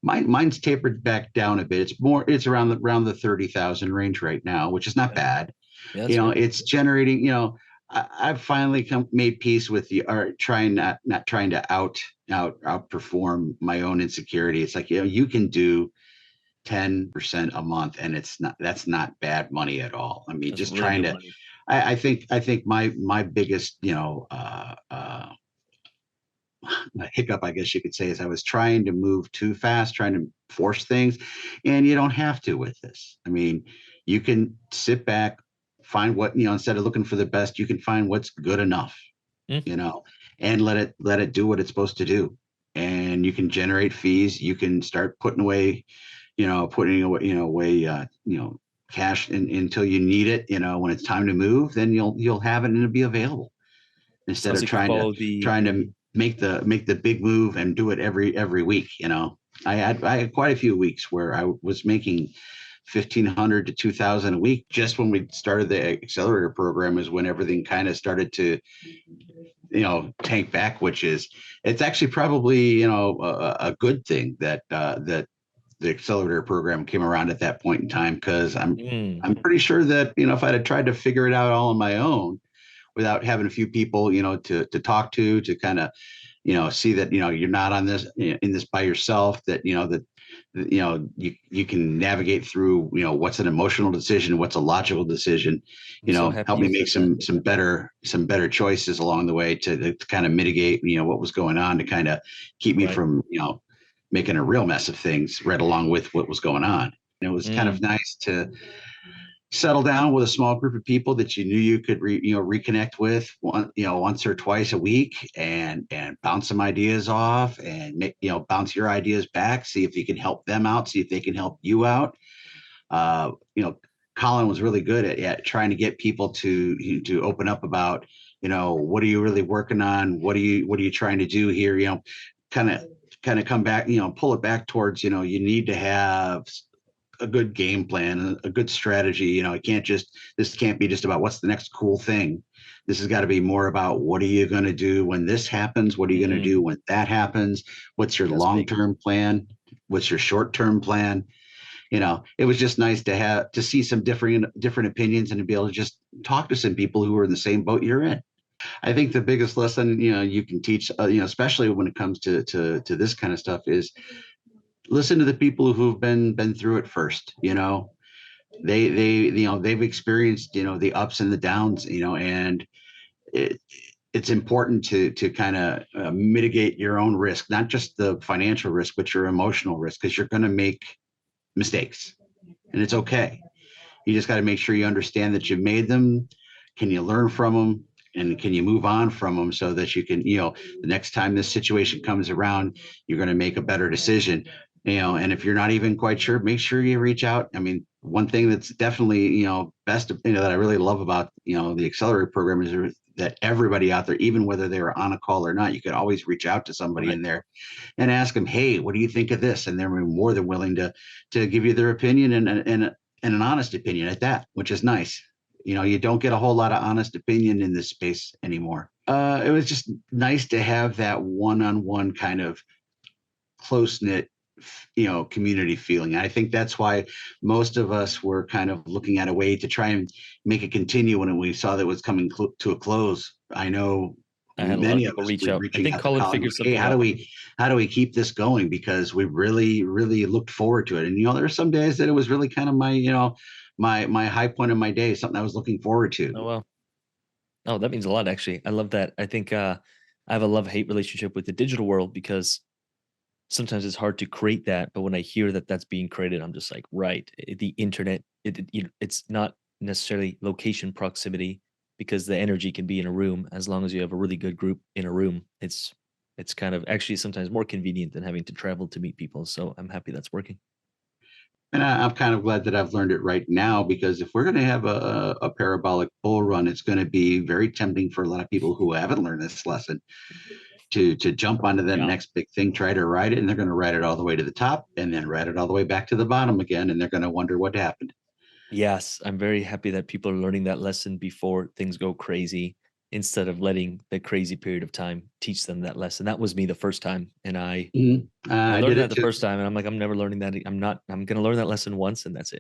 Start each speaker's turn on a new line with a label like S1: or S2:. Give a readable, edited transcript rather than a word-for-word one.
S1: Mine's tapered back down a bit. It's around the 30,000 range right now, which is not
S2: Okay.
S1: bad.
S2: Yeah, that's good.
S1: It's generating, I've finally made peace with the art, trying not trying to outperform my own insecurity. It's like, you can do 10% a month, and that's not bad money at all. I mean,
S2: That's
S1: just
S2: really
S1: trying
S2: good
S1: to,
S2: money.
S1: I think my biggest, hiccup, I guess you could say, is I was trying to move too fast, trying to force things, and you don't have to with this. I mean, you can sit back, find what, instead of looking for the best, you can find what's good enough,
S2: Mm,
S1: you know, and let it do what it's supposed to do. And you can generate fees. You can start putting away, cash until you need it. When it's time to move, then you'll have it and it'll be available, instead
S2: sounds
S1: of
S2: like you
S1: trying to
S2: follow the.
S1: trying to make the big move and do it every week. I had quite a few weeks where I was making 1,500 to 2,000 a week. Just when we started the accelerator program is when everything kind of started to, tank back, which is, it's actually probably, a good thing that the accelerator program came around at that point in time, because i'm
S2: Mm,
S1: i'm pretty sure that, if I'd have tried to figure it out all on my own without having a few people, to talk to kind of, see that, you're not on this in this by yourself, that, you can navigate through, what's an emotional decision, what's a logical decision,
S2: I'm so
S1: help
S2: happy you
S1: me make
S2: said that.
S1: some better choices along the way to kind of mitigate, what was going on, to kind of keep me
S2: Right.
S1: from, making a real mess of things right along with what was going on. And it was kind
S2: Mm,
S1: of nice to settle down with a small group of people that you knew you could reconnect with once or twice a week, and bounce some ideas off, and bounce your ideas back, see if you can help them out, see if they can help you out. uh you know Colin was really good at trying to get people to open up about, what are you really working on, what are you trying to do here, kind of kind of come back, pull it back towards, you need to have a good game plan, a good strategy. This can't be just about what's the next cool thing. This has got to be more about, what are you going to do when this happens? What are you going to do
S2: mm,
S1: when that happens? What's your
S2: that's big.
S1: long-term plan? What's your short-term plan? It was just nice to see some different opinions, and to be able to just talk to some people who are in the same boat you're in. I think the biggest lesson, you can teach, especially when it comes to this kind of stuff, is listen to the people who've been through it first. They've experienced, the ups and the downs, and it, it's important to kind of mitigate your own risk, not just the financial risk, but your emotional risk, because you're going to make mistakes, and it's okay. You just got to make sure you understand that you made them. Can you learn from them? And can you move on from them, so that you can, the next time this situation comes around, you're going to make a better decision. And if you're not even quite sure, make sure you reach out. I mean, one thing that's definitely, best, that I really love about, the accelerator program is that everybody out there, even whether they were on a call or not, you could always reach out to somebody
S2: Right.
S1: in there and ask them, hey, what do you think of this? And they're more than willing to give you their opinion, and an honest opinion at that, which is nice. You don't get a whole lot of honest opinion in this space anymore. It was just nice to have that one-on-one kind of close knit, community feeling. I think that's why most of us were kind of looking at a way to try and make it continue when we saw that it was coming to a close. I know
S2: I had a lot of
S1: many of
S2: people
S1: us
S2: reach
S1: were
S2: out. I
S1: reaching
S2: think
S1: out to
S2: Colin
S1: Colin,
S2: figured
S1: like, hey,
S2: something
S1: how do
S2: out.
S1: we keep this going, because we really really looked forward to it. And there were some days that it was really kind of my high point of my day, something I was looking forward to.
S2: Oh well. Oh, that means a lot actually. I love that. I think I have a love-hate relationship with the digital world because sometimes it's hard to create that, but when I hear that that's being created, I'm just like, right, the internet, it's not necessarily location proximity because the energy can be in a room as long as you have a really good group in a room. It's kind of actually sometimes more convenient than having to travel to meet people. So I'm happy that's working.
S1: And I'm kind of glad that I've learned it right now, because if we're going to have a parabolic bull run, it's going to be very tempting for a lot of people who haven't learned this lesson to jump onto that
S2: Yeah.
S1: next big thing, try to ride it, and they're going to ride it all the way to the top, and then ride it all the way back to the bottom again, and they're going to wonder what happened.
S2: Yes, I'm very happy that people are learning that lesson before things go crazy. instead of letting the crazy period of time teach them that lesson. That was me the first time, and I
S1: Mhm.
S2: I
S1: I did
S2: learned that
S1: it
S2: the
S1: too.
S2: first time, and I'm like, I'm never learning that. I'm not. I'm gonna learn that lesson once, and that's it.